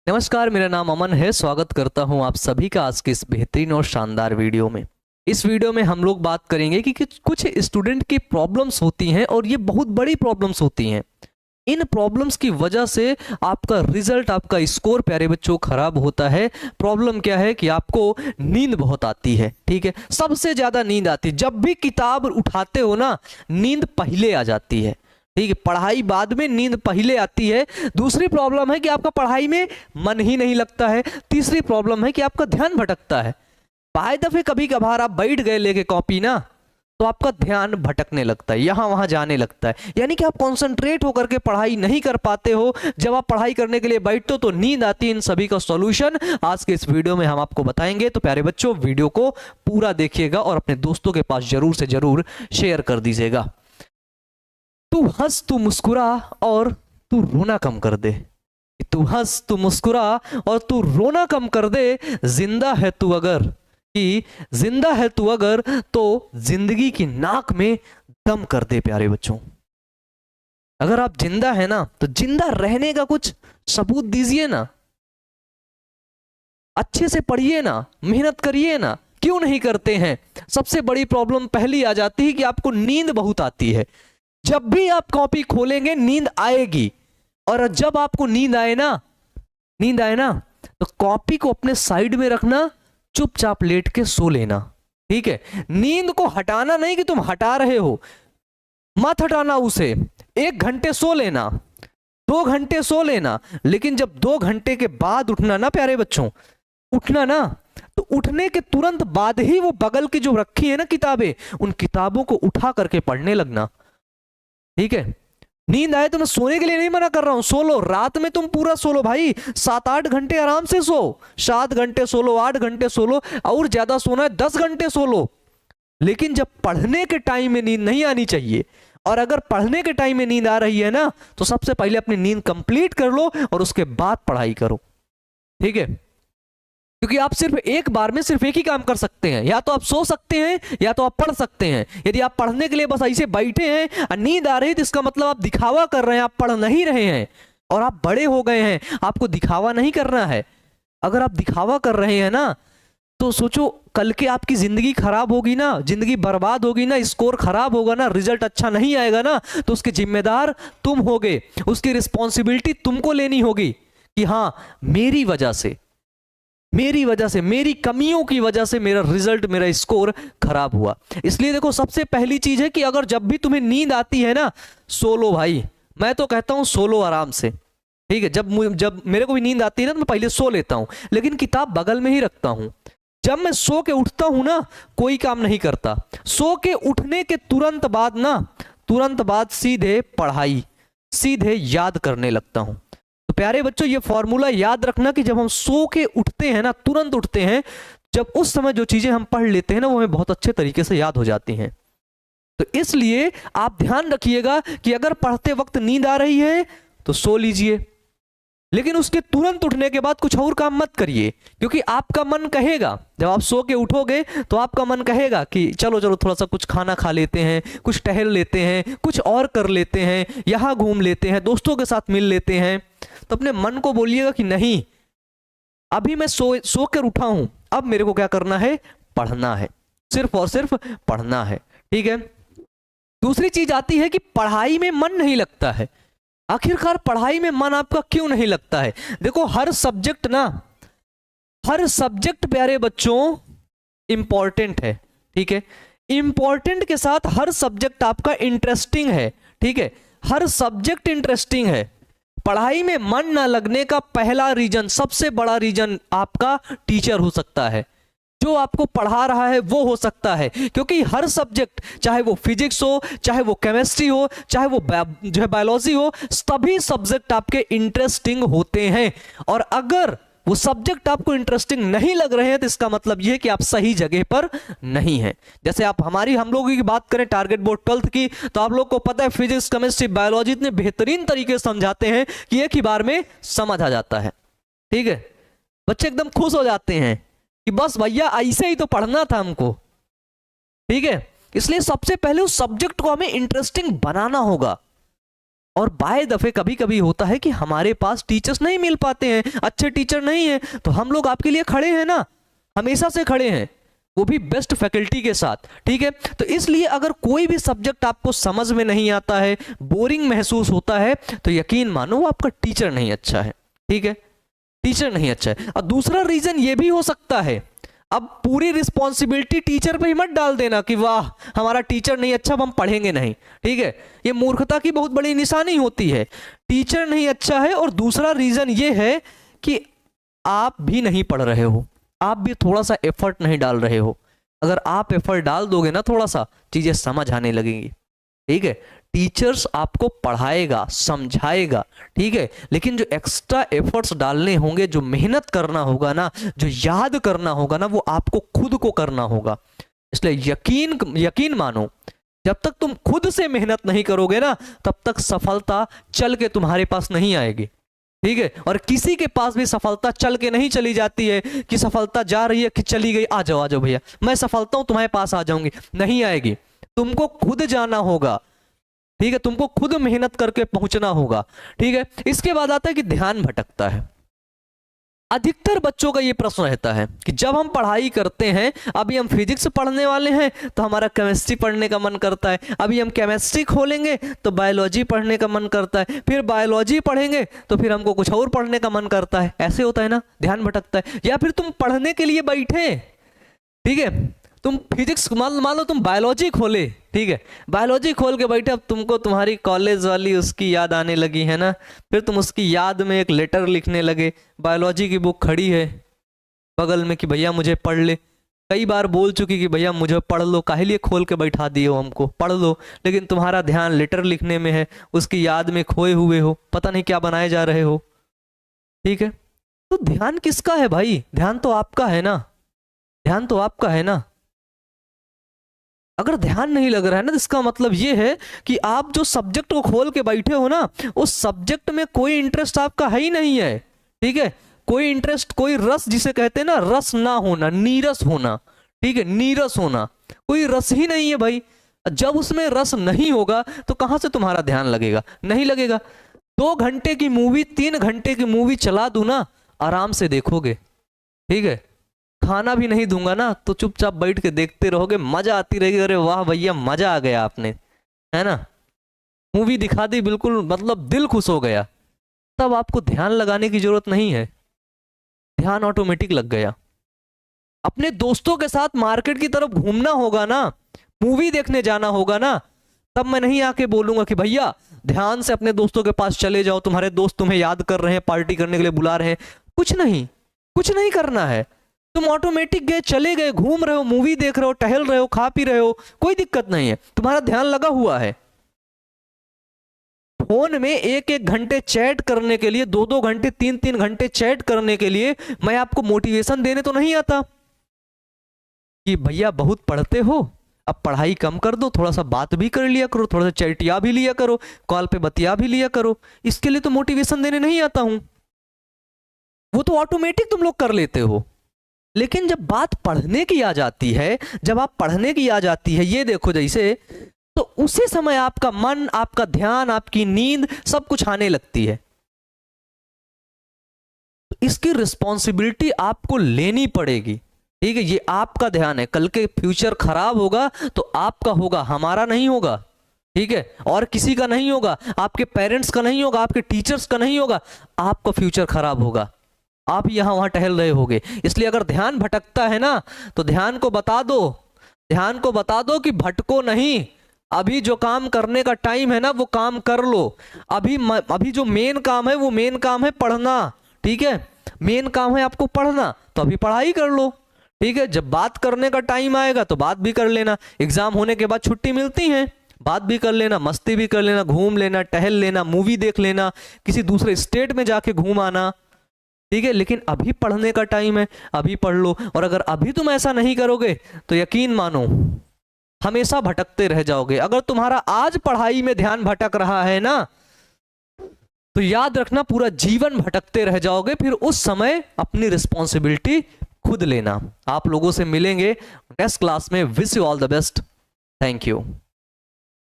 नमस्कार, मेरा नाम अमन है। स्वागत करता हूं आप सभी का आज के इस बेहतरीन और शानदार वीडियो में। इस वीडियो में हम लोग बात करेंगे कि कुछ स्टूडेंट की प्रॉब्लम्स होती हैं और ये बहुत बड़ी प्रॉब्लम्स होती हैं। इन प्रॉब्लम्स की वजह से आपका रिजल्ट, आपका स्कोर प्यारे बच्चों खराब होता है। प्रॉब्लम क्या है कि आपको नींद बहुत आती है। ठीक है, सबसे ज्यादा नींद आती है। जब भी किताब उठाते हो ना, नींद पहले आ जाती है। ठीक है, पढ़ाई बाद में, नींद पहले आती है। दूसरी प्रॉब्लम है कि आपका पढ़ाई में मन ही नहीं लगता है। तीसरी प्रॉब्लम है कि आपका ध्यान भटकता है। बाय दफे कभी कभार आप बैठ गए लेके कॉपी ना, तो आपका ध्यान भटकने लगता है, यहां वहां जाने लगता है। यानी कि आप कंसंट्रेट होकर के पढ़ाई नहीं कर पाते हो। जब आप पढ़ाई करने के लिए बैठते हो तो नींद आती है। इन सभी का सॉल्यूशन आज के इस वीडियो में हम आपको बताएंगे। तो प्यारे बच्चों, वीडियो को पूरा देखिएगा और अपने दोस्तों के पास जरूर से जरूर शेयर कर दीजिएगा। तू हंस, तू मुस्कुरा और तू रोना कम कर दे। तू हंस, तू मुस्कुरा और तू रोना कम कर दे। जिंदा है तू अगर, कि जिंदा है तू अगर, तो जिंदगी की नाक में दम कर दे। प्यारे बच्चों, अगर आप जिंदा है ना, तो जिंदा रहने का कुछ सबूत दीजिए ना। अच्छे से पढ़िए ना, मेहनत करिए ना। क्यों नहीं करते हैं? सबसे बड़ी प्रॉब्लम पहली आ जाती है कि आपको नींद बहुत आती है। जब भी आप कॉपी खोलेंगे नींद आएगी। और जब आपको नींद आए ना तो कॉपी को अपने साइड में रखना, चुपचाप लेट के सो लेना। ठीक है, नींद को हटाना नहीं कि तुम हटा रहे हो, मत हटाना उसे। 1 घंटे सो लेना, 2 घंटे सो लेना, लेकिन जब 2 घंटे के बाद उठना ना प्यारे बच्चों, उठना ना, तो उठने के तुरंत बाद ही वो बगल की जो रखी है ना किताबें, उन किताबों को उठा करके पढ़ने लगना। ठीक है, नींद आए तो मैं सोने के लिए नहीं मना कर रहा हूं, सो लो। रात में तुम पूरा सो लो भाई, 7-8 घंटे आराम से सो। 7 घंटे सो लो, 8 घंटे सो लो, और ज्यादा सोना है 10 घंटे सो लो। लेकिन जब पढ़ने के टाइम में नींद नहीं आनी चाहिए। और अगर पढ़ने के टाइम में नींद आ रही है ना, तो सबसे पहले अपनी नींद कंप्लीट कर लो और उसके बाद पढ़ाई करो। ठीक है, क्योंकि आप सिर्फ एक बार में सिर्फ एक ही काम कर सकते हैं। या तो आप सो सकते हैं या तो आप पढ़ सकते हैं। यदि आप पढ़ने के लिए बस ऐसे बैठे हैं और नींद आ रही है, तो इसका मतलब आप दिखावा कर रहे हैं, आप पढ़ नहीं रहे हैं। और आप बड़े हो गए हैं, आपको दिखावा नहीं करना है। अगर आप दिखावा कर रहे हैं ना, तो सोचो कल के आपकी जिंदगी खराब होगी ना, जिंदगी बर्बाद होगी ना, स्कोर खराब होगा ना, रिजल्ट अच्छा नहीं आएगा ना, तो उसके जिम्मेदार तुम होगे। उसकी रिस्पॉन्सिबिलिटी तुमको लेनी होगी कि हाँ, मेरी वजह से, मेरी कमियों की वजह से मेरा रिजल्ट, मेरा स्कोर खराब हुआ। इसलिए देखो, सबसे पहली चीज है कि अगर जब भी तुम्हें नींद आती है ना, सो लो भाई। मैं तो कहता हूं सो लो आराम से। ठीक है, जब मेरे को भी नींद आती है ना, तो मैं पहले सो लेता हूं, लेकिन किताब बगल में ही रखता हूं। जब मैं सो के उठता हूं ना, कोई काम नहीं करता। सो के उठने के तुरंत बाद सीधे पढ़ाई, सीधे याद करने लगता हूं। तो प्यारे बच्चों, ये फॉर्मूला याद रखना कि जब हम सो के उठते हैं ना, तुरंत उठते हैं, जब उस समय जो चीजें हम पढ़ लेते हैं ना, वो हमें बहुत अच्छे तरीके से याद हो जाती हैं। तो इसलिए आप ध्यान रखिएगा कि अगर पढ़ते वक्त नींद आ रही है तो सो लीजिए, लेकिन उसके तुरंत उठने के बाद कुछ और काम मत करिए। क्योंकि आपका मन कहेगा, जब आप सो के उठोगे तो आपका मन कहेगा कि चलो चलो थोड़ा सा कुछ खाना खा लेते हैं, कुछ टहल लेते हैं, कुछ और कर लेते हैं, यहां घूम लेते हैं, दोस्तों के साथ मिल लेते हैं। तो अपने मन को बोलिएगा कि नहीं, अभी मैं सो कर उठा हूं, अब मेरे को क्या करना है? पढ़ना है, सिर्फ और सिर्फ पढ़ना है। ठीक है, दूसरी चीज आती है कि पढ़ाई में मन नहीं लगता है। आखिरकार पढ़ाई में मन आपका क्यों नहीं लगता है? देखो, हर सब्जेक्ट प्यारे बच्चों इंपॉर्टेंट है। ठीक है, इंपॉर्टेंट के साथ हर सब्जेक्ट आपका इंटरेस्टिंग है। ठीक है, हर सब्जेक्ट इंटरेस्टिंग है। पढ़ाई में मन ना लगने का पहला रीजन, सबसे बड़ा रीजन आपका टीचर हो सकता है। जो आपको पढ़ा रहा है वो हो सकता है। क्योंकि हर सब्जेक्ट, चाहे वो फिजिक्स हो, चाहे वो केमिस्ट्री हो, चाहे वो जो है बायोलॉजी हो, सभी सब्जेक्ट आपके इंटरेस्टिंग होते हैं। और अगर वो सब्जेक्ट आपको इंटरेस्टिंग नहीं लग रहे हैं, तो इसका मतलब यह है कि आप सही जगह पर नहीं हैं। जैसे हम लोगों की बात करें टारगेट बोर्ड 12th की, तो आप लोग को पता है फिजिक्स, केमिस्ट्री, बायोलॉजी इतने बेहतरीन तरीके से समझाते हैं कि एक ही बार में समझ आ जाता है। ठीक है, बच्चे एकदम खुश हो जाते हैं कि बस भैया ऐसे ही तो पढ़ना था हमको। ठीक है, इसलिए सबसे पहले उस सब्जेक्ट को हमें इंटरेस्टिंग बनाना होगा। और बाय दफे कभी कभी होता है कि हमारे पास टीचर्स नहीं मिल पाते हैं, अच्छे टीचर नहीं है, तो हम लोग आपके लिए खड़े हैं ना, हमेशा से खड़े हैं, वो भी बेस्ट फैकल्टी के साथ, ठीक है। तो इसलिए अगर कोई भी सब्जेक्ट आपको समझ में नहीं आता है, बोरिंग महसूस होता है, तो यकीन मानो वो आपका टीचर नहीं अच्छा है, ठीक है, टीचर नहीं अच्छा है। और दूसरा रीजन ये भी हो सकता है, अब पूरी रिस्पॉन्सिबिलिटी टीचर पे ही मत डाल देना कि वाह हमारा टीचर नहीं अच्छा, अब हम पढ़ेंगे नहीं, ठीक है, ये मूर्खता की बहुत बड़ी निशानी होती है। टीचर नहीं अच्छा है, और दूसरा रीजन ये है कि आप भी नहीं पढ़ रहे हो, आप भी थोड़ा सा एफर्ट नहीं डाल रहे हो। अगर आप एफर्ट डाल दोगे ना थोड़ा सा, चीजें समझ आने लगेंगी, ठीक है। टीचर्स आपको पढ़ाएगा, समझाएगा, ठीक है, लेकिन जो एक्स्ट्रा एफर्ट्स डालने होंगे, जो मेहनत करना होगा ना, जो याद करना होगा ना, वो आपको खुद को करना होगा। इसलिए यकीन मानो, जब तक तुम खुद से मेहनत नहीं करोगे ना, तब तक सफलता चल के तुम्हारे पास नहीं आएगी, ठीक है। और किसी के पास भी सफलता चल के नहीं चली जाती है कि सफलता जा रही है कि चली गई, आ जाओ भैया मैं सफलता हूं तुम्हारे पास आ जाऊंगी, नहीं आएगी। तुमको खुद जाना होगा, ठीक है, तुमको खुद मेहनत करके पहुंचना होगा, ठीक है। इसके बाद आता है कि ध्यान भटकता है। अधिकतर बच्चों का ये प्रश्न रहता है कि जब हम पढ़ाई करते हैं, अभी हम फिजिक्स पढ़ने वाले हैं तो हमारा केमिस्ट्री पढ़ने का मन करता है, अभी हम केमिस्ट्री खोलेंगे तो बायोलॉजी पढ़ने का मन करता है, फिर बायोलॉजी पढ़ेंगे तो फिर हमको कुछ और पढ़ने का मन करता है। ऐसे होता है ना, ध्यान भटकता है। या फिर तुम पढ़ने के लिए बैठे, ठीक है, तुम फिजिक्स मान लो तुम बायोलॉजी खोले, ठीक है, बायोलॉजी खोल के बैठे, अब तुमको तुम्हारी कॉलेज वाली उसकी याद आने लगी है ना, फिर तुम उसकी याद में एक लेटर लिखने लगे, बायोलॉजी की बुक खड़ी है बगल में कि भैया मुझे पढ़ ले, कई बार बोल चुकी कि भैया मुझे पढ़ लो, काहे लिए खोल के बैठा दिए हो हमको, पढ़ लो, लेकिन तुम्हारा ध्यान लेटर लिखने में है, उसकी याद में खोए हुए हो, पता नहीं क्या बनाए जा रहे हो, ठीक है। तो ध्यान किसका है भाई? ध्यान तो आपका है ना, ध्यान तो आपका है ना। अगर ध्यान नहीं लग रहा है ना, तो इसका मतलब ये है कि आप जो सब्जेक्ट को खोल के बैठे हो ना, उस सब्जेक्ट में कोई इंटरेस्ट आपका है ही नहीं है, ठीक है, कोई इंटरेस्ट, कोई रस, जिसे कहते हैं ना रस ना होना, नीरस होना, ठीक है, नीरस होना, कोई रस ही नहीं है भाई। जब उसमें रस नहीं होगा तो कहां से तुम्हारा ध्यान लगेगा? नहीं लगेगा। 2 घंटे की मूवी, 3 घंटे की मूवी चला दूं ना, आराम से देखोगे, ठीक है, खाना भी नहीं दूंगा ना तो चुपचाप बैठ के देखते रहोगे, मजा आती रहेगी, अरे वाह भैया मजा आ गया आपने, है ना, मूवी दिखा दी, बिल्कुल मतलब दिल खुश हो गया। तब आपको ध्यान लगाने की जरूरत नहीं है, ध्यान ऑटोमेटिक लग गया। अपने दोस्तों के साथ मार्केट की तरफ घूमना होगा ना, मूवी देखने जाना होगा ना, तब मैं नहीं आके बोलूंगा कि भैया ध्यान से अपने दोस्तों के पास चले जाओ, तुम्हारे दोस्त तुम्हें याद कर रहे हैं, पार्टी करने के लिए बुला रहे हैं। कुछ नहीं करना है, तुम ऑटोमेटिक गए, चले गए, घूम रहे हो, मूवी देख रहे हो, टहल रहे हो, खा पी रहे हो, कोई दिक्कत नहीं है, तुम्हारा ध्यान लगा हुआ है। फोन में 1-1 घंटे चैट करने के लिए, 2-2 घंटे, 3-3 घंटे चैट करने के लिए मैं आपको मोटिवेशन देने तो नहीं आता कि भैया बहुत पढ़ते हो, अब पढ़ाई कम कर दो, थोड़ा सा बात भी कर लिया करो, थोड़ा सा चैटिया भी लिया करो, कॉल पे बतिया भी लिया करो। इसके लिए तो मोटिवेशन देने नहीं आता हूं, वो तो ऑटोमेटिक तुम लोग कर लेते हो। लेकिन जब बात पढ़ने की आ जाती है, जब आप पढ़ने की आ जाती है, ये देखो जैसे, तो उसी समय आपका मन, आपका ध्यान, आपकी नींद, सब कुछ आने लगती है। तो इसकी रिस्पॉन्सिबिलिटी आपको लेनी पड़ेगी, ठीक है, ये आपका ध्यान है। कल के फ्यूचर खराब होगा तो आपका होगा, हमारा नहीं होगा, ठीक है, और किसी का नहीं होगा, आपके पेरेंट्स का नहीं होगा, आपके टीचर्स का नहीं होगा, आपका फ्यूचर खराब होगा, आप यहां वहां टहल रहे होगे। इसलिए अगर ध्यान भटकता है ना, तो ध्यान को बता दो, ध्यान को बता दो कि भटको नहीं, अभी जो काम करने का टाइम है ना वो काम कर लो। अभी जो मेन काम है वो मेन काम है पढ़ना, ठीक है, मेन काम है आपको पढ़ना, तो अभी पढ़ाई कर लो, ठीक है। जब बात करने का टाइम आएगा तो बात भी कर लेना, एग्जाम होने के बाद छुट्टी मिलती है, बात भी कर लेना, मस्ती भी कर लेना, घूम लेना, टहल लेना, मूवी देख लेना, किसी दूसरे स्टेट में जाके घूम आना, ठीक है। लेकिन अभी पढ़ने का टाइम है, अभी पढ़ लो। और अगर अभी तुम ऐसा नहीं करोगे तो यकीन मानो हमेशा भटकते रह जाओगे। अगर तुम्हारा आज पढ़ाई में ध्यान भटक रहा है ना, तो याद रखना पूरा जीवन भटकते रह जाओगे। फिर उस समय अपनी रिस्पॉन्सिबिलिटी खुद लेना। आप लोगों से मिलेंगे नेक्स्ट क्लास में। Wish you all the best. Thank you.